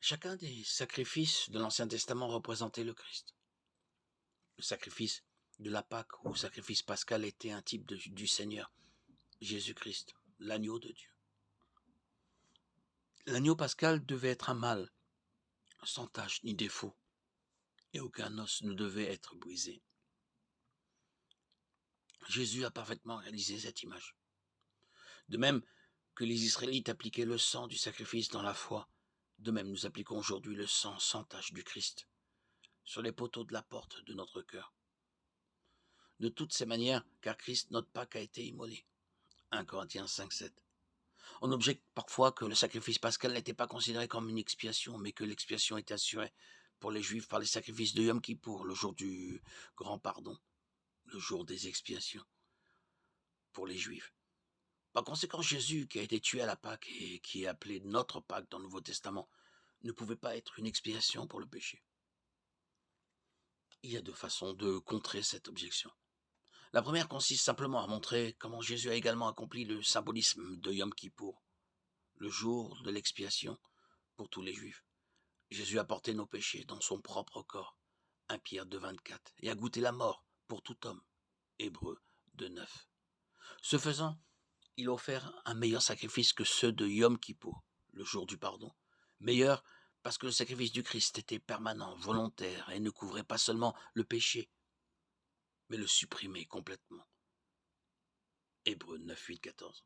Chacun des sacrifices de l'Ancien Testament représentait le Christ. Le sacrifice de la Pâque ou sacrifice pascal était un type du Seigneur, Jésus-Christ, l'agneau de Dieu. L'agneau pascal devait être un mâle, sans tache ni défaut, et aucun os ne devait être brisé. Jésus a parfaitement réalisé cette image. De même que les Israélites appliquaient le sang du sacrifice dans la foi, de même nous appliquons aujourd'hui le sang sans tache du Christ sur les poteaux de la porte de notre cœur. De toutes ces manières, car Christ, notre Pâque, a été immolé. 1 Corinthiens 5, 7. On objecte parfois que le sacrifice pascal n'était pas considéré comme une expiation, mais que l'expiation était assurée pour les Juifs par les sacrifices de Yom Kippour, le jour du grand pardon, le jour des expiations pour les Juifs. Par conséquent, Jésus, qui a été tué à la Pâque et qui est appelé notre Pâque dans le Nouveau Testament, ne pouvait pas être une expiation pour le péché. Il y a deux façons de contrer cette objection. La première consiste simplement à montrer comment Jésus a également accompli le symbolisme de Yom Kippour, le jour de l'expiation pour tous les Juifs. Jésus a porté nos péchés dans son propre corps, 1 Pierre 2, 24, et a goûté la mort pour tout homme, Hébreux 2, 9. Ce faisant, il a offert un meilleur sacrifice que ceux de Yom Kippour, le jour du pardon. Meilleur parce que le sacrifice du Christ était permanent, volontaire, et ne couvrait pas seulement le péché, mais le supprimait complètement. Hébreux 9, 8, 14.